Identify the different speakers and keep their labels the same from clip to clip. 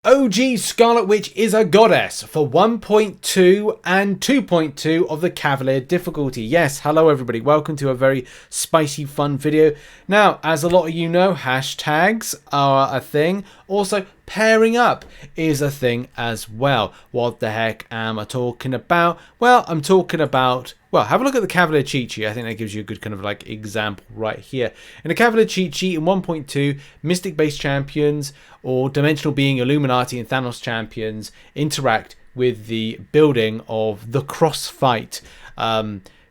Speaker 1: OG Scarlet Witch is a goddess for 1.2 and 2.2 of the Cavalier difficulty. Yes, hello everybody, welcome to a very spicy fun video. Now, as a lot of you know, hashtags are a thing. Also, pairing up is a thing as well. What the heck am I talking about? Well, I'm talking about, well, have a look at the Cavalier cheat sheet. I think that gives you a good kind of like example right here. In the Cavalier cheat sheet in 1.2, Mystic based champions or Dimensional Being, Illuminati and Thanos champions interact with the building of the cross-fight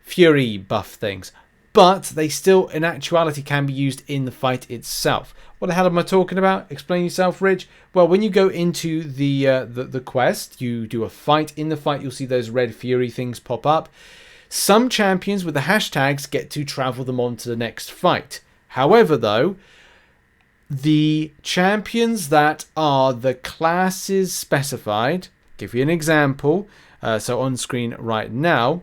Speaker 1: Fury buff things. But they still, in actuality, can be used in the fight itself. What the hell am I talking about? Explain yourself, Rich. Well, when you go into the quest, you do a fight. In the fight, you'll see those red Fury things pop up. Some champions with the hashtags get to travel them on to the next fight. However, though, the champions that are the classes specified, give you an example, so on screen right now,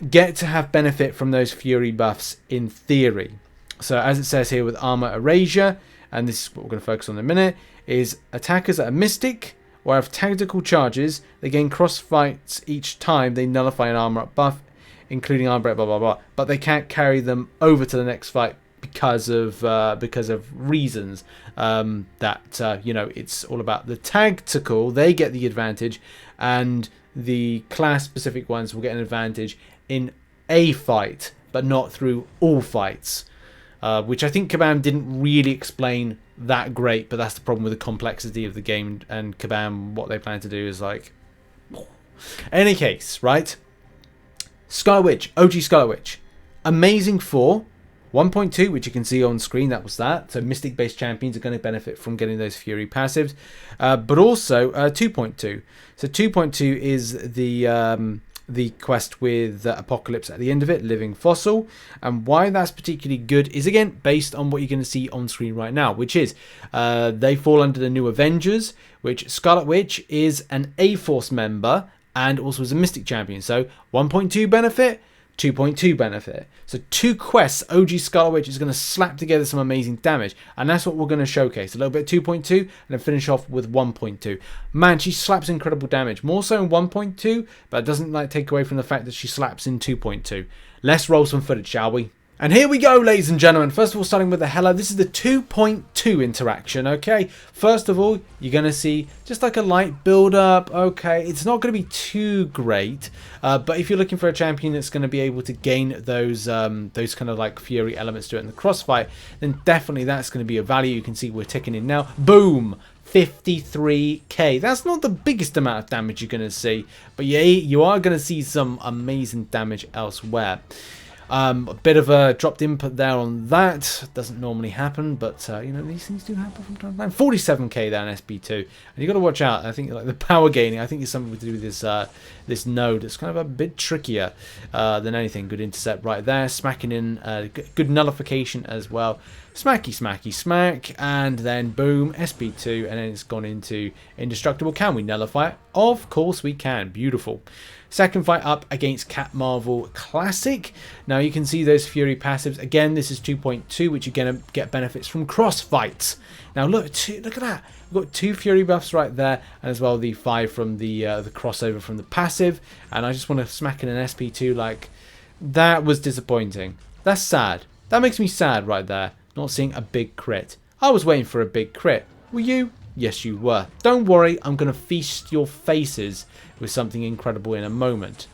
Speaker 1: get to have benefit from those Fury buffs in theory. So as it says here with Armor Erasure, and this is what we're going to focus on in a minute, is attackers that are Mystic or have tactical charges, they gain cross fights each time they nullify an armor up buff, including armor break, blah blah blah, but they can't carry them over to the next fight because of reasons that you know, it's all about the tactical. They get the advantage, and the class specific ones will get an advantage in a fight, but not through all fights, which I think Kabam didn't really explain that great. But that's the problem with the complexity of the game, and Kabam, what they plan to do is like, any case, right? Scarlet Witch, OG Scarlet Witch, amazing for 1.2, which you can see on screen, that was that. So Mystic based champions are going to benefit from getting those Fury passives, but also 2.2. So 2.2 is the quest with Apocalypse at the end of it, Living Fossil, and why that's particularly good is again based on what you're going to see on screen right now, which is they fall under the new Avengers, which Scarlet Witch is an A-Force member and also is a Mystic champion. So 1.2 benefit, 2.2 benefit. So two quests, OG Scarlet Witch is going to slap together some amazing damage, and that's what we're going to showcase. A little bit 2.2 and then finish off with 1.2. Man, she slaps incredible damage, more so in 1.2, but it doesn't like take away from the fact that she slaps in 2.2. Let's roll some footage, shall we? And here we go, ladies and gentlemen. First of all, starting with the Hela, this is the 2.2 interaction, okay? First of all, you're going to see just like a light build-up, okay? It's not going to be too great, but if you're looking for a champion that's going to be able to gain those kind of like Fury elements to it in the crossfight, then definitely that's going to be a value. You can see we're ticking in now. Boom! 53k. That's not the biggest amount of damage you're going to see, but yeah, you are going to see some amazing damage elsewhere. A bit of a dropped input there on that. Doesn't normally happen, but you know, these things do happen from time to time. 47k there on SP2, and you got to watch out. I think like the power gaining, I think it's something to do with this this node. It's kind of a bit trickier than anything. Good intercept right there, smacking in good nullification as well. Smacky, smacky, smack, and then boom, SP2, and then it's gone into indestructible. Can we nullify it? Of course we can. Beautiful. Second fight up against Cat Marvel Classic. Now you can see those Fury passives. Again, this is 2.2, which you're going to get benefits from cross fights. Now look at that. We've got two Fury buffs right there, and as well the 5 from the crossover from the passive. And I just want to smack in an SP2. Like, that was disappointing. That's sad. That makes me sad right there. Not seeing a big crit. I was waiting for a big crit. Were you? Yes, you were. Don't worry, I'm going to feast your faces with something incredible in a moment.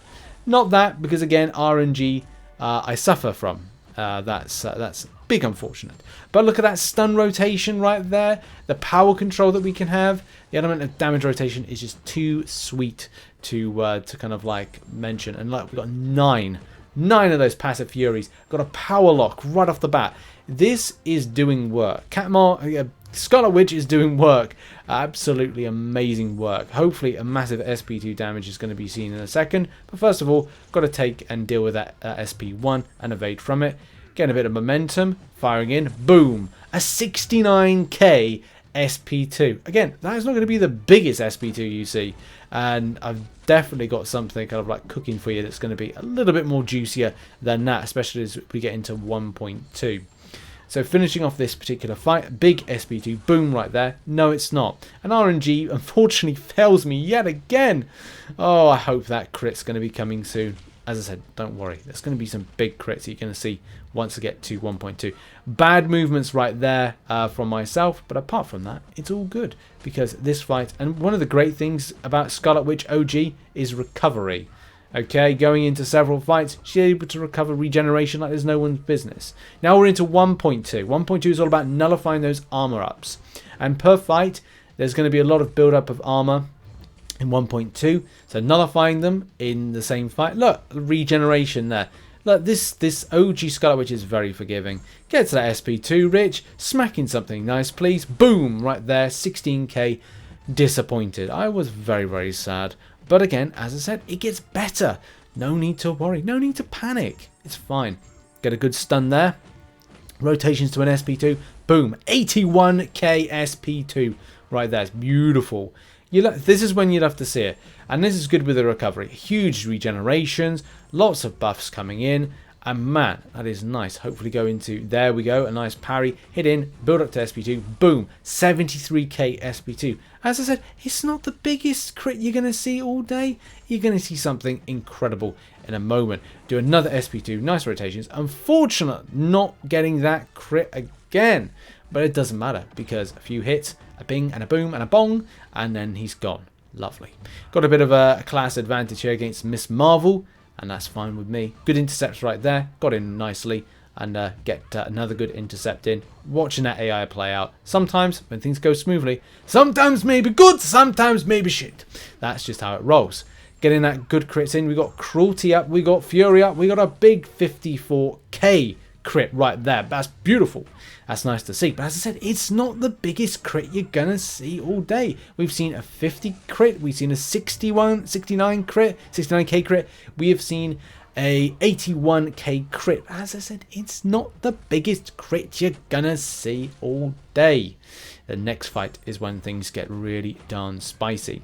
Speaker 1: Not that, because again, RNG I suffer from. That's big unfortunate. But look at that stun rotation right there. The power control that we can have. The element of damage rotation is just too sweet to kind of like mention. And like, we've got 9 of those passive Furies. Got a power lock right off the bat. This is doing work. Scarlet Witch is doing work. Absolutely amazing work. Hopefully a massive SP2 damage is going to be seen in a second. But first of all, got to take and deal with that SP1 and evade from it. Getting a bit of momentum. Firing in. Boom. A 69k SP2. Again, that is not going to be the biggest SP2 you see. And I've definitely got something kind of like cooking for you that's going to be a little bit more juicier than that, especially as we get into 1.2. So finishing off this particular fight, big SP2, boom, right there. No, it's not. And RNG unfortunately fails me yet again. Oh, I hope that crit's going to be coming soon. As I said, don't worry. There's going to be some big crits you're going to see once I get to 1.2. Bad movements right there from myself, but apart from that, it's all good. Because this fight, and one of the great things about Scarlet Witch OG is recovery. Okay, going into several fights, she's able to recover regeneration like there's no one's business. Now we're into 1.2. 1.2 is all about nullifying those armor ups. And per fight, there's going to be a lot of build-up of armor in 1.2, so nullifying them in the same fight. Look, regeneration there. Look, this OG Scarlet Witch is very forgiving. Get to that SP2, Rich. Smacking something nice, please. Boom, right there. 16k. Disappointed. I was very, very sad. But again, as I said, it gets better. No need to worry. No need to panic. It's fine. Get a good stun there. Rotations to an SP2. Boom. 81k SP2. Right there. It's beautiful. This is when you'd have to see it. And this is good with the recovery. Huge regenerations. Lots of buffs coming in. And man, that is nice. Hopefully go into, there we go, a nice parry. Hit in, build up to SP2. Boom. 73k SP2. As I said, it's not the biggest crit you're going to see all day. You're going to see something incredible in a moment. Do another SP2. Nice rotations. Unfortunate not getting that crit again. But it doesn't matter because a few hits, a bing and a boom and a bong, and then he's gone. Lovely. Got a bit of a class advantage here against Miss Marvel, and that's fine with me. Good intercepts right there. Got in nicely, and get another good intercept in. Watching that AI play out. Sometimes, when things go smoothly, sometimes maybe good, sometimes maybe shit. That's just how it rolls. Getting that good crits in. We got Cruelty up, we got Fury up, we got a big 54k crit right there. That's beautiful. That's nice to see. But as I said, it's not the biggest crit you're going to see all day. We've seen a 50 crit. We've seen a 69 crit, 69k crit. We have seen a 81k crit. As I said, it's not the biggest crit you're going to see all day. The next fight is when things get really darn spicy.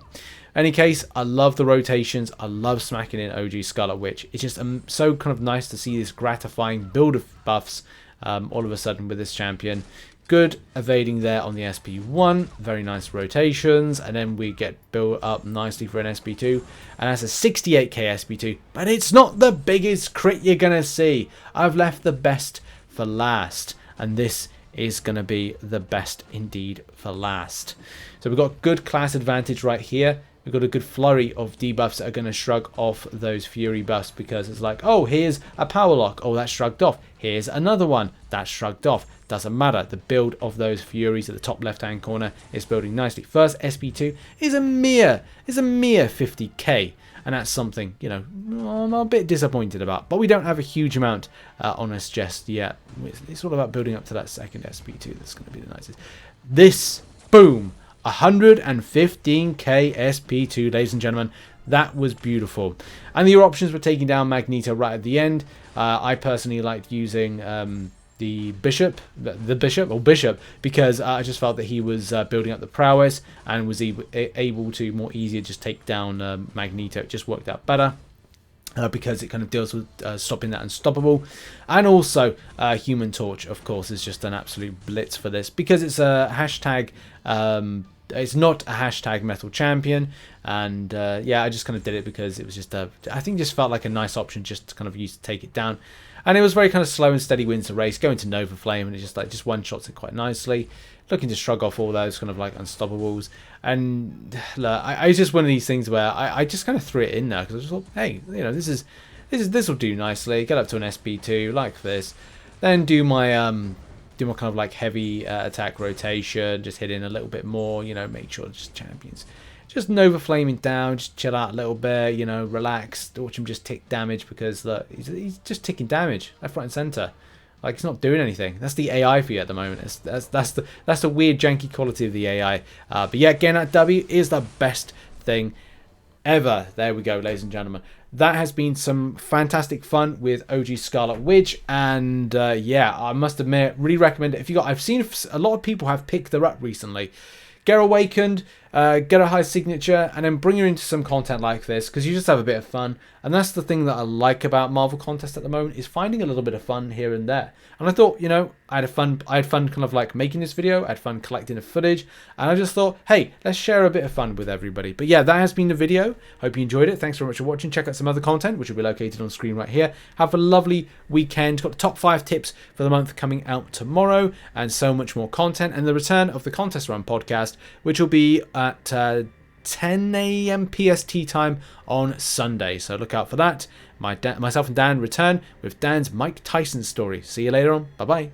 Speaker 1: Any case, I love the rotations. I love smacking in OG Scarlet Witch. It's just so kind of nice to see this gratifying build of buffs all of a sudden with this champion. Good evading there on the SP1. Very nice rotations. And then we get built up nicely for an SP2. And that's a 68k SP2. But it's not the biggest crit you're going to see. I've left the best for last. And this is going to be the best indeed for last. So we've got good class advantage right here. We've got a good flurry of debuffs that are going to shrug off those Fury buffs because it's like, oh, here's a power lock. Oh, that's shrugged off. Here's another one. That's shrugged off. Doesn't matter. The build of those Furies at the top left-hand corner is building nicely. First SP2 is a mere 50k. And that's something, you know, I'm a bit disappointed about. But we don't have a huge amount on us just yet. It's all about building up to that second SP2. That's going to be the nicest. This, boom. 115k SP2, ladies and gentlemen. That was beautiful. And your options were taking down Magneto right at the end. I personally liked using the Bishop, because I just felt that he was building up the prowess and was able to more easier just take down Magneto. It just worked out better. Because it kind of deals with stopping that unstoppable. And also Human Torch, of course, is just an absolute blitz for this. Because it's a hashtag, it's not a hashtag metal champion. And yeah, I just kind of did it because it was just, I think just felt like a nice option just to kind of use to take it down. And it was very kind of slow and steady wins the race. Going to Nova Flame and it just one-shots it quite nicely. Looking to shrug off all those kind of like unstoppables. And look, I just one of these things where I just kind of threw it in there because I just thought, hey, you know, this will do nicely. Get up to an SP2 like this, then do my kind of like heavy attack rotation. Just hit in a little bit more, you know, make sure just champions. Just Nova Flaming down, just chill out a little bit, you know, relax, watch him just tick damage because look, he's just ticking damage left, right, and center. Like, it's not doing anything. That's the AI for you at the moment. That's the weird janky quality of the AI. But yeah, getting that W is the best thing ever. There we go, ladies and gentlemen. That has been some fantastic fun with OG Scarlet Witch, and yeah, I must admit, really recommend it. I've seen a lot of people have picked her up recently. Get Awakened, get a high signature, and then bring you into some content like this, because you just have a bit of fun. And that's the thing that I like about Marvel Contest at the moment, is finding a little bit of fun here and there. And I thought, you know, I had fun kind of like making this video. I had fun collecting the footage, and I just thought, hey, let's share a bit of fun with everybody. But yeah, that has been the video. Hope you enjoyed it. Thanks very much for watching. Check out some other content, which will be located on screen right here. Have a lovely weekend. Got the top 5 tips for the month coming out tomorrow, and so much more content, and the return of the Contest Run podcast, which will be at 10 a.m. PST time on Sunday. So look out for that. Myself and Dan return with Dan's Mike Tyson story. See you later on. Bye-bye.